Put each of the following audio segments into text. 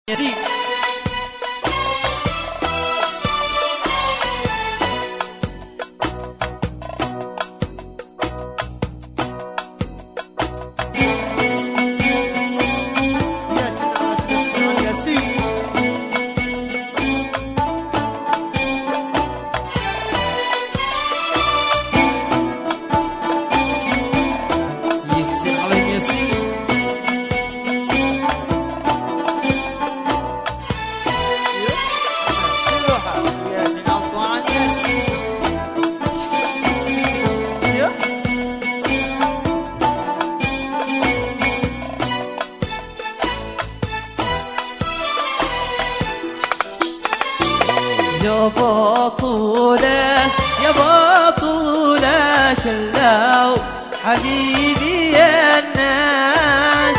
ياسين يا بطولة يا بطولة شلوا حبيبي يا الناس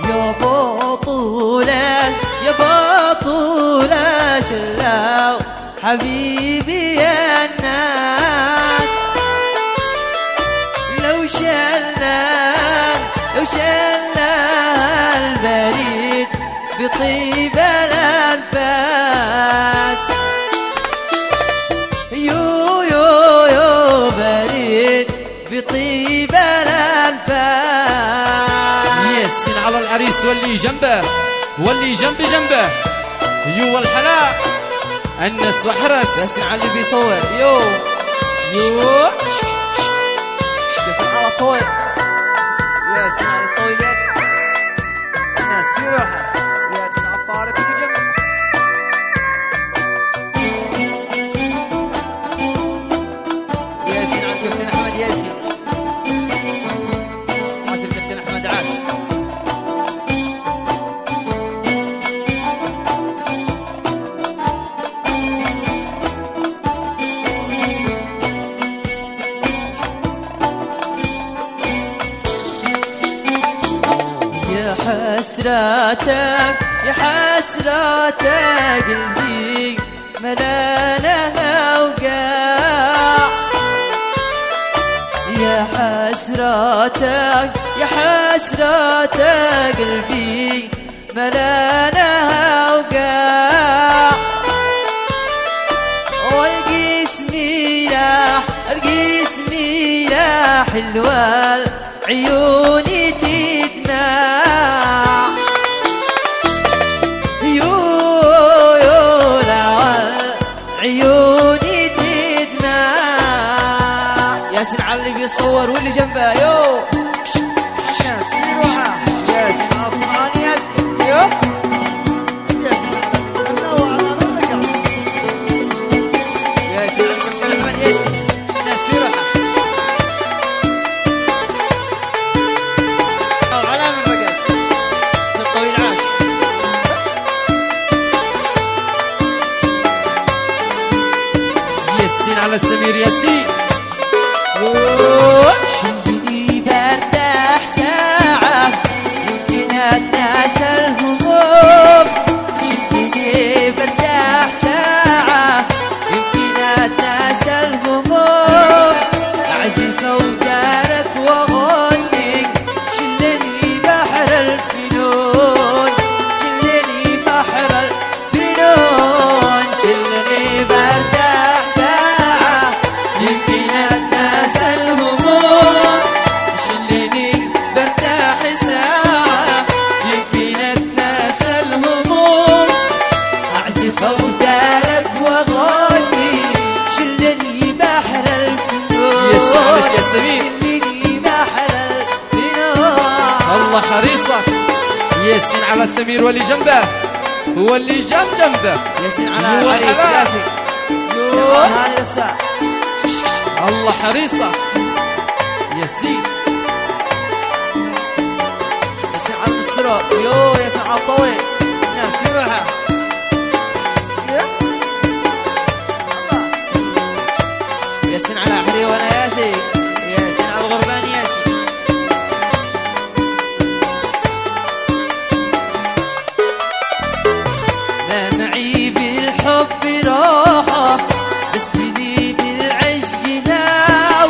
يا بطولة يا بطولة شلوا حبيبي يا الناس لو شلنا البريد بطيب الأنفاس يو بريد بطيب الأنفاس ياسين على العريس واللي جنبه واللي جنبه يو الحلاء الناس وحرس. ياسين على اللي بيصور يو ياسين على الطويل ياسين على الطويلات الناس في روحها ياسين على الطارق في جنبه ياسين على الكابتن احمد ياسين ماشي الكابتن احمد عاش يا حسراتك يا حسراتك قلبي ملانها وقاع يا حسراتك يا حسراتك قلبي ملانها وقاع والقسم يا حلوة عيوني تدمع يو لا عيوني تدمع ياسين على اللي بيصور واللي جنبه يو الناس في روحها ياسين على الصنعاني ياسين يو ياسين على الغنى وعلى الرقص ياسين على الكابتن احمد ياسين الناس في روحها علامة الرقص الطويل عاش ياسين على السمير ياسين شلبني برتاح ساعة يمكن أتناسى الهموم شلبني برتاح ساعة يمكن أتناسى الهموم أعزف أودارك وأغني شلني بحر الفنون شلني بحر الفنون شلني برتاح ساعة يمكن أتناسى الهموم شلني برتاح ساعة يمكن أتناسى الهموم أعزف أودارك وأغني شلني بحر الفنون يسعدك يا سمير. شلني بحر الفنون الله حريصك. ياسين على السمير واللي جنبه واللي جنبه ياسين يو على العريس الحلاء. ياسين سواها لسه الله حريصك ياسين ياسين على المسترو يو ياسين على الطويل الناس في روحها ياسين على حري وانا ياسين ياسين على الغربان ياسين ما معي بالحب راحة بس لي بالعشق هاو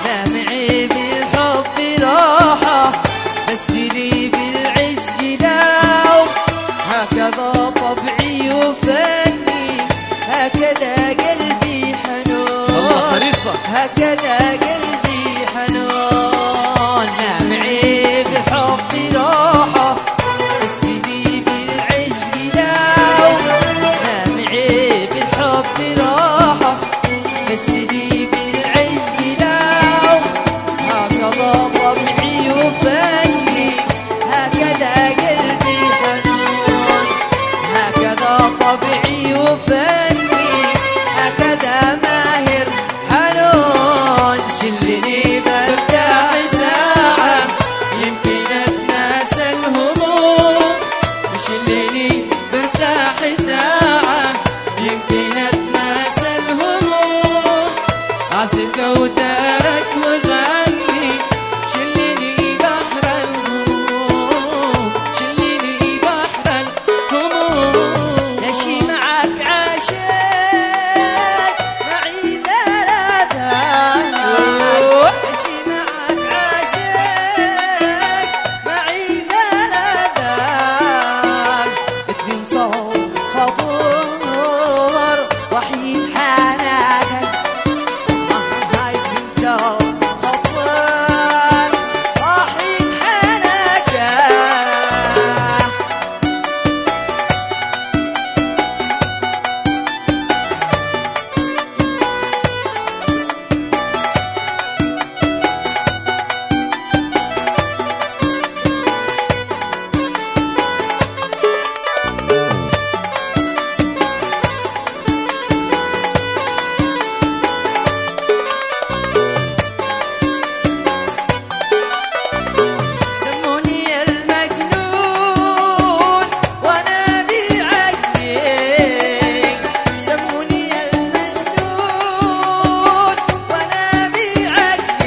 ما معي بالحب راحة بس لي بالعشق لا هكذا قلبي حنون نامعي بالحب روحه بس لي بالعشق لو نامعي بالحب روحه بس لي بالعشق لو هكذا طبعي وفني هكذا قلبي حنون هكذا طبعي وفني هكذا ماهر حنون شلني برتاح ساعة يمكن اتناسى الهموم شلني برتاح ساعة يمكن اتناسى الهموم عزف ودارك وغني شلني بحر الهموم شلني بحر الهموم ماشي معك عاشق معي ثلاثة ماشي معك عاشق معي ثلاثة اتنين صوت خطور وحيد حناك هاي اتنين صوت خطور وحيد حناك سموني المجنون وانا بعقلك سموني المجنون وانا بعقلك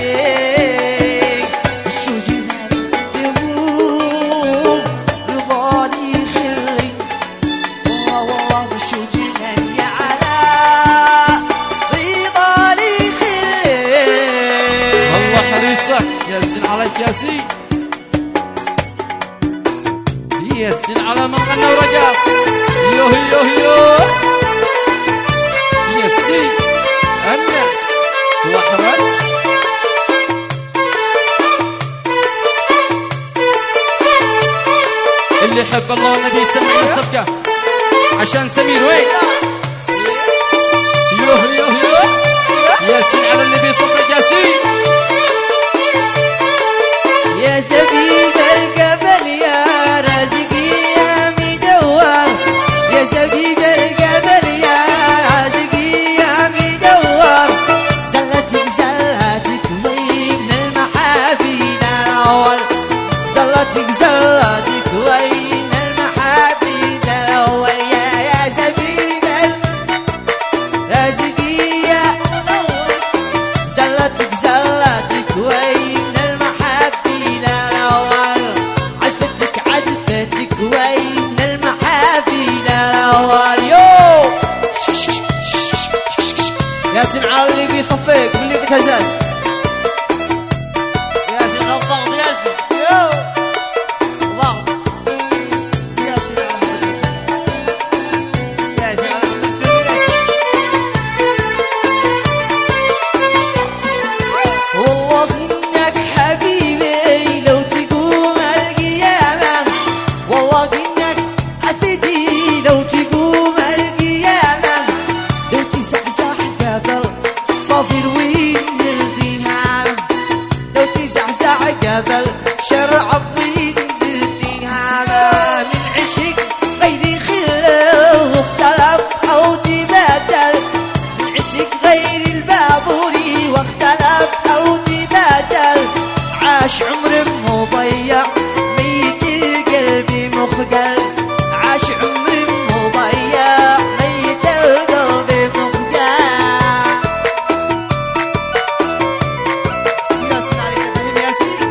الشوج يموت رضاني خلي والله الشوج يا على رضاني خلي الله حريصك ياسين عليك ياسين ياسين على من غنى ورقص يو يو يو ياسين الناس وحرس اللي يحب الله والنبي يسمعنا الصفقة عشان سمير وين يو يو يو ياسين على النبي صفقة ياسين يا زبيب القبل يا رازقي يا مدور يا زبيب القبل يا رازقي يا مدور زلتك زلتك وين المحابين الأول زلتك زلتك وين المحابين الأول يا زبيب رازقي يا مدور زلتك زلتك وين المحابين الأول عزفتك عزفتك وين المحابين الأول يو ياسين على اللي بيصفيك واللي بتهزاز ياسين الضغط ياسين يو ضغط ياسين ياسين على والله انك حبيبي لو تقوم القيامة والله انك عفتي لو تقوم القيامة لو تزحزح قبل صافر وينزل دينامة لو تزحزح قبل شرع وينزل دينامة من عشق غير خلو واختلف او تبادل من عشق غير البابوري واختلف او تبادل عاش عمر مضيع ميت القلب مخجل عاش عمر مضيع ميت القلب مخجل ياسين عليك ابراهيم ياسين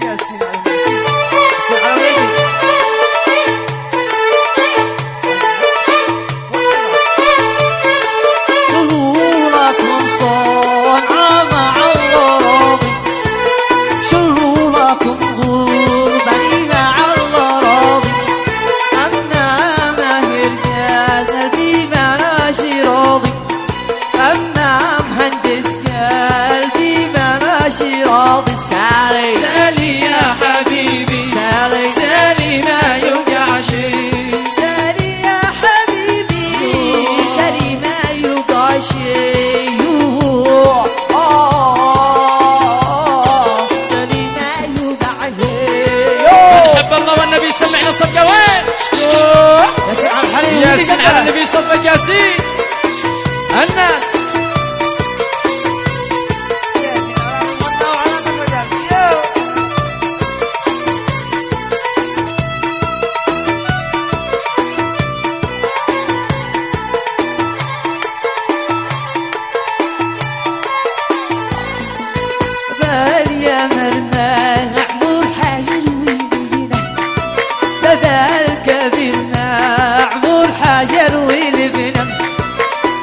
ياسين طولك منصون ياسين الناس يا مرمان عمور حاجة الويلنا بذا الكبيرنا عمور حاجة الويلنا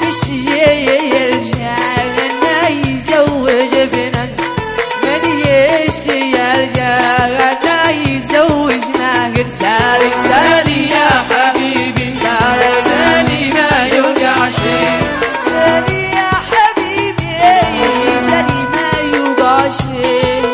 الشيء يرجعنا يزوج بنا من يشتي يرجعنا يزوجنا غير ساري ساري يا حبيبي ساري ساري ما يوقع شيء ساري يا حبيبي ساري ما يوقع شيء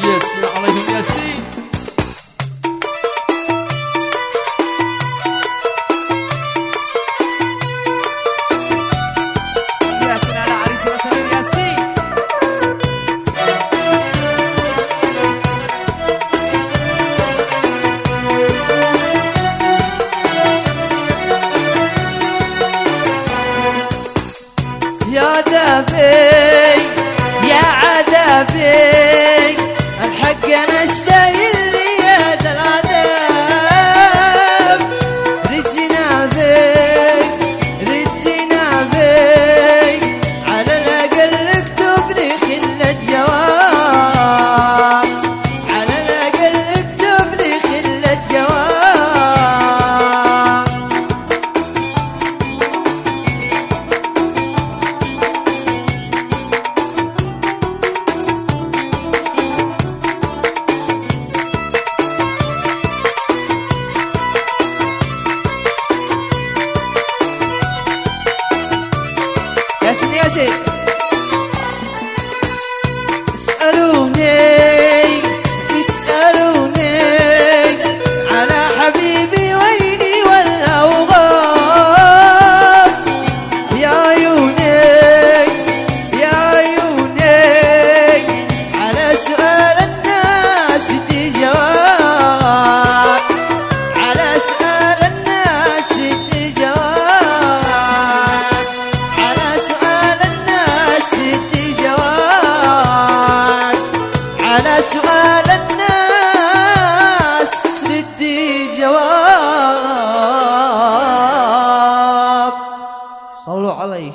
ياسين عليهم ياسين ياسين على عريسنا سمير ياسين يا دافي يا عذابي الحق انا استاهل لي هذا العذاب رجنا فيك رجنا فيك على الاقل اكتب لي خلة جواب على الاقل اكتب لي خلة جواب ياسين ياسين اسألوني اسألوني على حبيبي ويني ولا وغاب يا عيوني يا عيوني على سؤال الناس دي جواب على سؤال الناس دي جواب على سؤال الناس دي جواب على سؤال الناس ردي جواب صلوا عليه